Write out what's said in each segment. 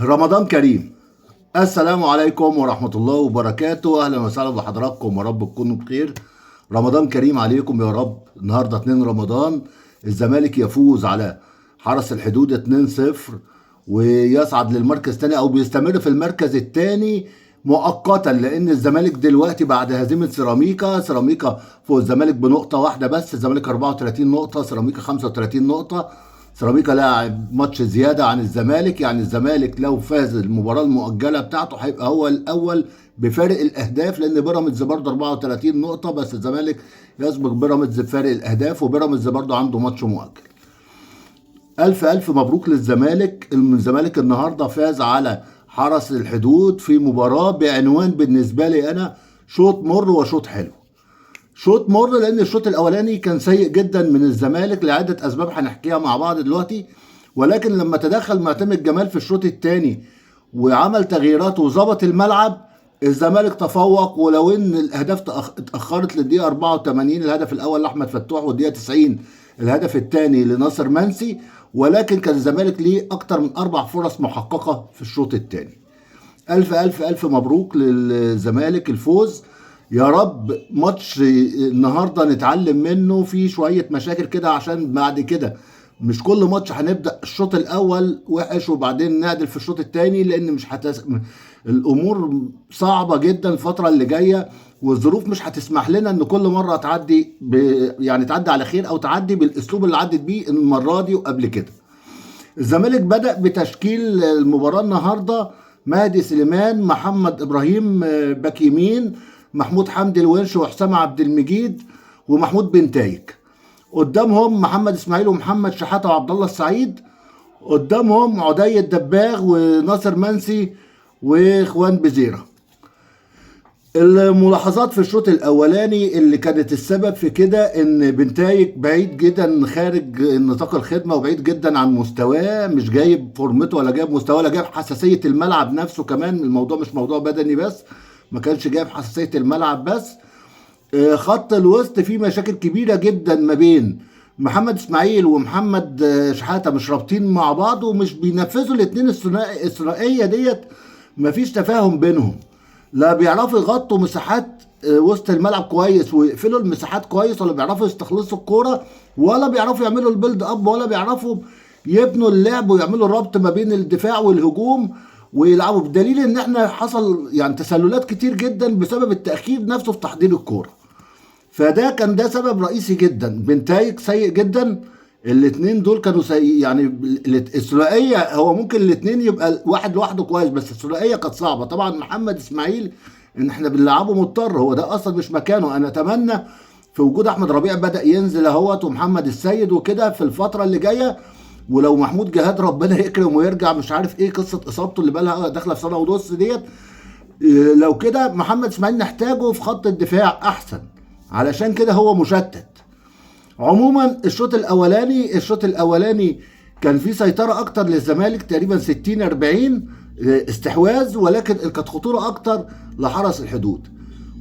رمضان كريم. السلام عليكم ورحمة الله وبركاته. أهلا وسهلا بحضراتكم ورب تكونوا بخير. رمضان كريم عليكم يا رب. النهاردة 2 رمضان، الزمالك يفوز على حرس الحدود 2-0 ويصعد للمركز الثاني أو بيستمر في المركز الثاني مؤقتا، لأن الزمالك دلوقتي بعد هزيمة سيراميكا فوق الزمالك بنقطة واحدة بس. الزمالك 34 نقطة، سيراميكا 35 نقطة. سيراميكا لاعب ماتش زياده عن الزمالك، يعني الزمالك لو فاز المباراه المؤجله بتاعته هيبقى هو الاول بفارق الاهداف، لان بيراميدز برضه 34 نقطه بس الزمالك يسبق بيراميدز بفارق الاهداف، وبيراميدز برضه عنده ماتش مؤجل. الف الف مبروك للزمالك. الزمالك النهارده فاز على حرس الحدود في مباراه بعنوان بالنسبه لي انا شوط مر وشوط حلو. شوط مر لان الشوط الاولاني كان سيء جدا من الزمالك لعده اسباب هنحكيها مع بعض دلوقتي، ولكن لما تدخل معتمد جمال في الشوط الثاني وعمل تغييرات وظبط الملعب، الزمالك تفوق. ولو ان الاهداف اتاخرت للدقيقه 84، الهدف الاول لاحمد فتوح والدقيقه 90 الهدف الثاني لناصر منسي، ولكن كان الزمالك ليه اكتر من 4 فرص محققه في الشوط الثاني. الف الف الف مبروك للزمالك الفوز. يا رب ماتش النهارده نتعلم منه في شويه مشاكل كده، عشان بعد كده مش كل ماتش هنبدا الشوط الاول وحش وبعدين نعدل في الشوط الثاني، لان مش الامور صعبه جدا الفتره اللي جايه، والظروف مش هتسمح لنا ان كل مره تعدي يعني تعدي على خير او تعدي بالاسلوب اللي عدت بيه المره دي وقبل كده. الزمالك بدأ بتشكيل المباراة النهاردة: مهدي سليمان، محمد إبراهيم باك يمين، محمود حمدي الونش وحسام عبد المجيد ومحمود بنتايك. قدامهم محمد إسماعيل ومحمد شحاتة وعبد الله السعيد. قدامهم عدي الدباغ وناصر منسي واخوان بزيرة. الملاحظات في الشوط الاولاني اللي كانت السبب في كده ان بنتايك بعيد جدا خارج نطاق الخدمه وبعيد جدا عن مستواه، مش جايب فورمته ولا جايب مستواه ولا جايب حساسيه الملعب نفسه. كمان الموضوع مش موضوع بدني بس، ما كانش جايب حساسيه الملعب بس. خط الوسط فيه مشاكل كبيره جدا ما بين محمد اسماعيل ومحمد شحاته، مش رابطين مع بعض ومش بينفذوا الاثنين الثنائيه ديت. مفيش تفاهم بينهم، لا بيعرفوا يغطوا مساحات وسط الملعب كويس ويقفلوا المساحات كويس، ولا بيعرفوا يستخلصوا الكوره، ولا بيعرفوا يعملوا البيلد اب، ولا بيعرفوا يبنوا اللعب ويعملوا الربط ما بين الدفاع والهجوم ويلعبوا. بدليل ان احنا حصل يعني تسللات كتير جدا بسبب التاخير نفسه في تحضير الكوره. فده كان ده سبب رئيسي جدا. بنتايج سيء جدا. الاثنين دول كانوا سيء، يعني الثنائيه هو ممكن الاثنين يبقى واحد لوحده كويس، بس الثنائيه كانت صعبه. طبعا محمد اسماعيل ان احنا بنلعبه مضطر، هو ده اصلا مش مكانه. انا اتمنى في وجود احمد ربيع بدا ينزل اهوت ومحمد السيد وكده في الفتره اللي جايه، ولو محمود جهاد ربنا يكرم ويرجع، مش عارف ايه قصه اصابته اللي بقى لها داخله في سنه ونص ديت. لو كده محمد اسماعيل نحتاجه في خط الدفاع احسن، علشان كده هو مشتت. عموما الشوط الاولاني كان في سيطره اكتر للزمالك، تقريبا 60-40 استحواذ، ولكن كانت خطوره اكتر لحرس الحدود.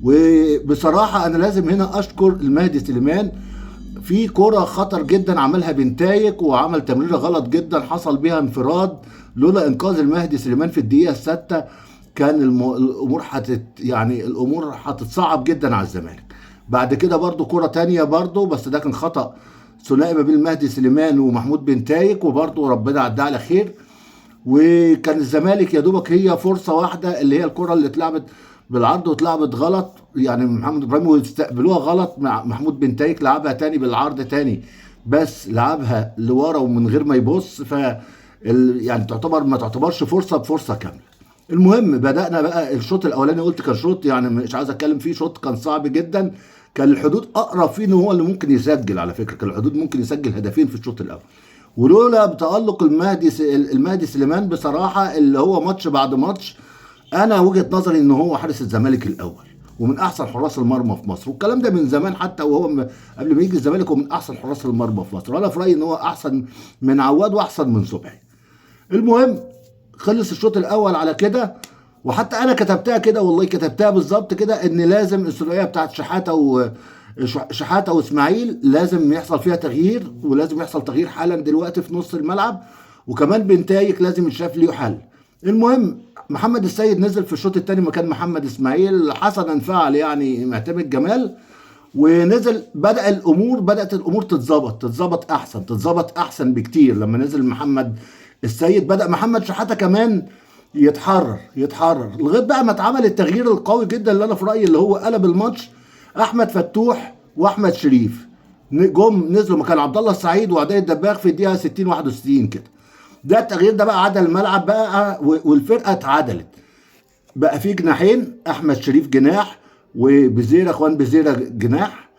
وبصراحه انا لازم هنا اشكر المهدي سليمان في كرة خطر جدا عملها بنتايك، وعمل تمريره غلط جدا حصل بيها انفراد. لولا انقاذ المهدي سليمان في الدقيقه السادسه كان الامور هتتصعب جدا على الزمالك. بعد كده برضو كرة تانية برضو، بس ده كان خطأ ثنائي ما بين المهدي سليمان ومحمود بنتايك، وبرضو ربنا عدى على خير. وكان الزمالك يا دوبك هي فرصة واحدة اللي هي الكرة اللي اتلعبت بالعرض واتلعبت غلط، يعني محمد ابراهيم واستقبلوها غلط. مع محمود بنتايك لعبها تاني بالعرض تاني، بس لعبها لورا ومن غير ما يبص، يعني ما تعتبرش فرصة بفرصة كاملة. المهم بدأنا بقى الشوط الاولاني، قلت كان شوط يعني مش عايز اتكلم فيه، شوط كان صعب جدا. كان الحدود اقرب فيه ان هو اللي ممكن يسجل، على فكره كان الحدود ممكن يسجل هدفين في الشوط الاول، ولولا بتألق المهدي سليمان بصراحه اللي هو ماتش بعد ماتش. انا وجهه نظري ان هو حارس الزمالك الاول ومن احسن حراس المرمى في مصر، والكلام ده من زمان حتى وهو قبل ما يجي الزمالك هو من احسن حراس المرمى في مصر، وانا في رايي ان هو احسن من عواد واحسن من صبحي. المهم خلص الشوط الاول على كده، وحتى انا كتبتها كده، والله كتبتها بالظبط كده، ان لازم الثنائيه بتاعت شحاته واسماعيل لازم يحصل فيها تغيير، ولازم يحصل تغيير حالا دلوقتي في نص الملعب. وكمان بنتايك لازم يتشاف ليه حل. المهم محمد السيد نزل في الشوط الثاني مكان محمد اسماعيل، حسنا فعل يعني معتمد جمال، ونزل بدات الامور تتظبط احسن بكتير لما نزل محمد السيد. بدا محمد شحاته كمان يتحرر لغايه بقى ما اتعمل التغيير القوي جدا اللي انا في رايي اللي هو قلب الماتش. احمد فتوح واحمد شريف نزلوا مكان عبد الله السعيد وعدي الدباغ في الدقيقه 60 61 كده. ده التغيير ده بقى عدل الملعب بقى والفرقه اتعدلت. بقى في جناحين، احمد شريف جناح اخوان بزيره جناح،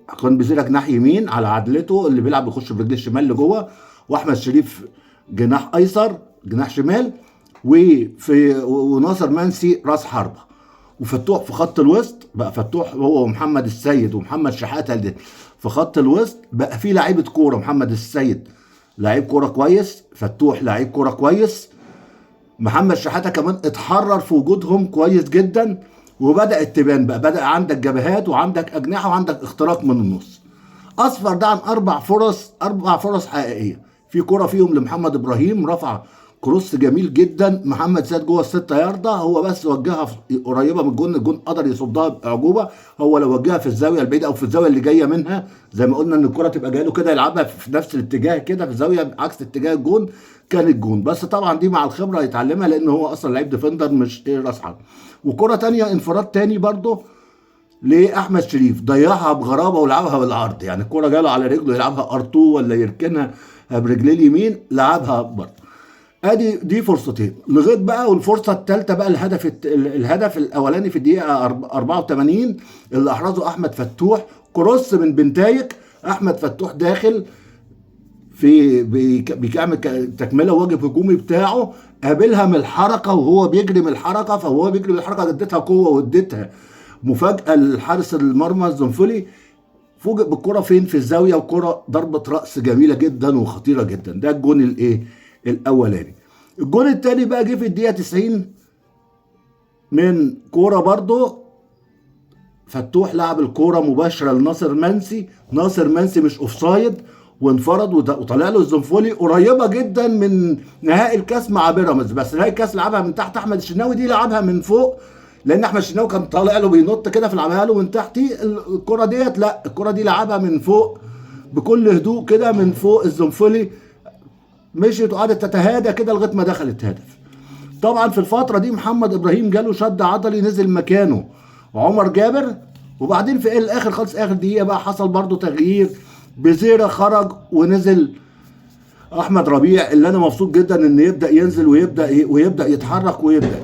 اخوان بزيره جناح يمين على عدلته اللي بيلعب يخش برجل الشمال لجوه، واحمد شريف جناح ايسر جناح شمال، وناصر منسي راس حربه، وفتوح في خط الوسط. بقى فتوح هو ومحمد السيد ومحمد شحاته في خط الوسط. بقى في لعيبه كوره، محمد السيد لعيب كوره كويس، فتوح لعيب كوره كويس، محمد شحاته كمان اتحرر في وجودهم كويس جدا. وبدات تبان بقى، بدا عندك جبهات وعندك اجنحه وعندك اختراق من النص. اصفر ده عن اربع فرص حقيقيه. في كره فيهم لمحمد ابراهيم رفع كروس جميل جدا، محمد سيد جوه الستة ياردة، هو بس وجهها قريبه من الجون قدر يصدها باعجوبه. هو لو وجهها في الزاويه البعيده او في الزاويه اللي جايه منها، زي ما قلنا ان الكره تبقى جايه له كده يلعبها في نفس الاتجاه كده في زاويه عكس اتجاه الجون، كان الجون. بس طبعا دي مع الخبره هيتعلمها لان هو اصلا لعيب ديفندر مش راس حرب. وكره تانية انفراد تاني برضه لاحمد شريف، ضيعها بغرابه ولعبها بالعرض، يعني الكره جاله على رجله يلعبها ار2 ولا يركنها برجليه اليمين، لعبها برضه. ادي دي فرصتين لغايه بقى. والفرصه الثالثه بقى الهدف الاولاني في الدقيقه 84 اللي احرزه احمد فتوح، كروس من بنتايك، احمد فتوح داخل بيعمل تكمله واجب هجومي بتاعه، قابلها من الحركه وهو بيجري من الحركه، فهو بيجري من الحركه اديتها قوه واديتها مفاجاه لحارس المرمى الزنفلي. فوجئ بالكره فين؟ في الزاويه، وكره ضربه راس جميله جدا وخطيره جدا. ده الجون الاولاني. الجون الثاني بقى جه في الدقيقه 90 من كوره برضه، فتوح لعب الكوره مباشره لناصر منسي، ناصر منسي مش اوفسايد، وانفرد وطلع له الزنفولي قريبه جدا من نهائي الكاس مع بيراميدز. بس نهائي الكاس لعبها من تحت احمد الشناوي، دي لعبها من فوق لان احمد الشناوي كان طالع له بينط كده في لعبها له من تحتي. الكره ديت لا، الكره دي لعبها من فوق بكل هدوء كده من فوق الزنفولي، مشيت وقعدت تتهادى كده لغايه ما دخلت هدف. طبعا في الفتره دي محمد ابراهيم جاله شد عضلي، نزل مكانه عمر جابر. وبعدين في الاخر خالص اخر دقيقه بقى حصل برضو تغيير، بزيرة خرج ونزل احمد ربيع اللي انا مبسوط جدا ان يبدا ينزل ويبدا يتحرك ويبدا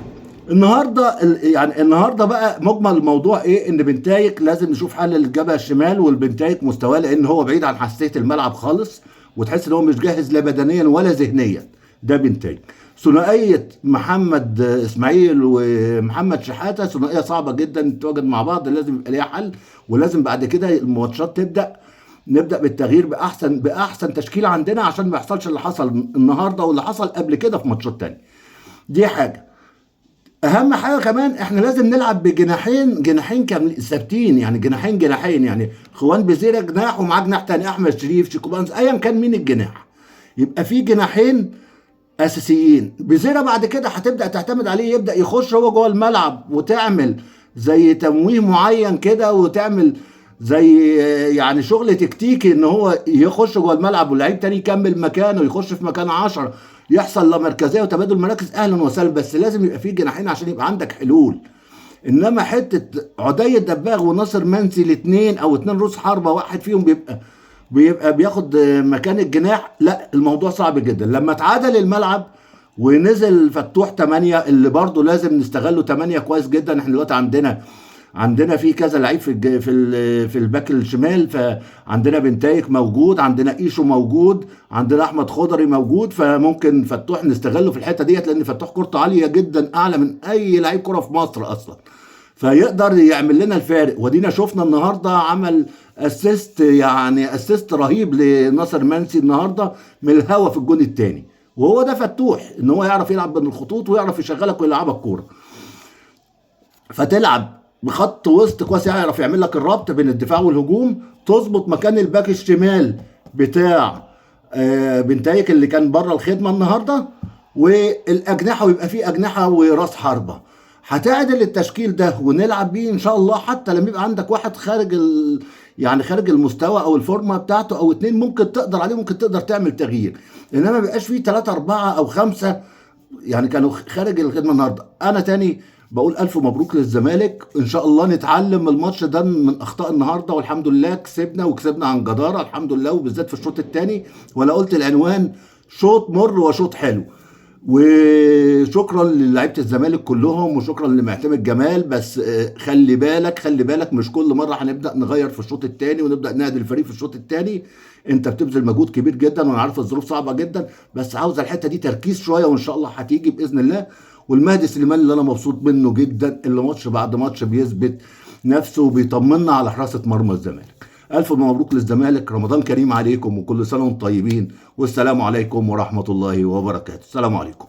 النهارده بقى مجمل الموضوع ايه؟ ان بنتايك لازم نشوف حل للجبهه الشمال والبنتايك مستواه، لان هو بعيد عن حساسيه الملعب خالص وتحس ان هو مش جاهز لا بدنيا ولا ذهنيا. ده بنتايك. ثنائيه محمد اسماعيل ومحمد شحاته ثنائيه صعبه جدا تتواجد مع بعض، لازم يبقى ليها حل، ولازم بعد كده الماتشات نبدا بالتغيير باحسن تشكيله عندنا عشان ما يحصلش اللي حصل النهارده واللي حصل قبل كده في ماتشات تانية. دي حاجه. اهم حاجه كمان احنا لازم نلعب بجناحين كاملين ثابتين، يعني جناحين يعني خوان بزيرة جناح ومعاه جناح تاني احمد شريف شيكوبانز ايا كان مين الجناح، يبقى في جناحين اساسيين. بزيرة بعد كده هتبدا تعتمد عليه يبدا يخش هو جوه الملعب وتعمل زي تمويه معين كده، وتعمل زي يعني شغل تكتيكي ان هو يخش جوه الملعب واللعيب تاني يكمل مكانه يخش في مكان 10، يحصل لا مركزيه وتبادل مراكز اهلا وسهلا. بس لازم يبقى في جناحين عشان يبقى عندك حلول. انما حته عدي الدباغ وناصر منسي الاثنين او اتنين روس حربه واحد فيهم بيبقى بياخد مكان الجناح، لا الموضوع صعب جدا. لما اتعادل الملعب ونزل فتوح 8 اللي برضه لازم نستغله 8 كويس جدا. احنا دلوقتي عندنا في كذا لعيب في الباك الشمال، فعندنا بنتايك موجود، عندنا ايشو موجود، عندنا احمد خضري موجود، فممكن فتوح نستغله في الحته ديت لان فتوح كورته عاليه جدا اعلى من اي لعيب كوره في مصر اصلا، فيقدر يعمل لنا الفارق. ودينا شفنا النهارده عمل اسيست رهيب لناصر منسي النهارده من الهوا في الجون الثاني، وهو ده فتوح ان هو يعرف يلعب بين الخطوط ويعرف يشغلك ويلعبك كوره. فتلعب بخط وسط كويس يعرف يعمل لك الربط بين الدفاع والهجوم، تظبط مكان الباك الشمال بتاع بنتايك اللي كان بره الخدمه النهارده، والاجنحه، ويبقى فيه اجنحه وراس حربه. هتعدل التشكيل ده ونلعب بيه ان شاء الله. حتى لما يبقى عندك واحد خارج يعني خارج المستوى او الفورمه بتاعته او اتنين، ممكن تقدر عليه، ممكن تقدر تعمل تغيير. انما ما بيبقاش فيه 3 4 او 5 يعني كانوا خارج الخدمه النهارده. انا تاني بقول الف مبروك للزمالك، ان شاء الله نتعلم من الماتش ده من اخطاء النهارده، والحمد لله كسبنا وكسبنا عن جداره الحمد لله، وبالذات في الشوط الثاني. وانا قلت العنوان شوط مر وشوط حلو. وشكرا للاعيبه الزمالك كلهم، وشكرا لمعتمد جمال. بس خلي بالك خلي بالك، مش كل مره هنبدا نغير في الشوط الثاني ونبدا نعدل الفريق في الشوط الثاني. انت بتبذل مجهود كبير جدا، وانا عارف الظروف صعبه جدا، بس عاوز الحته دي تركيز شويه، وان شاء الله هتيجي باذن الله. والمهدي سليمان اللي انا مبسوط منه جدا، اللي ماتش بعد ماتش بيثبت نفسه وبيطمنا على حراسه مرمى الزمالك. الف مبروك للزمالك، رمضان كريم عليكم، وكل سنه وانتم طيبين، والسلام عليكم ورحمه الله وبركاته. السلام عليكم.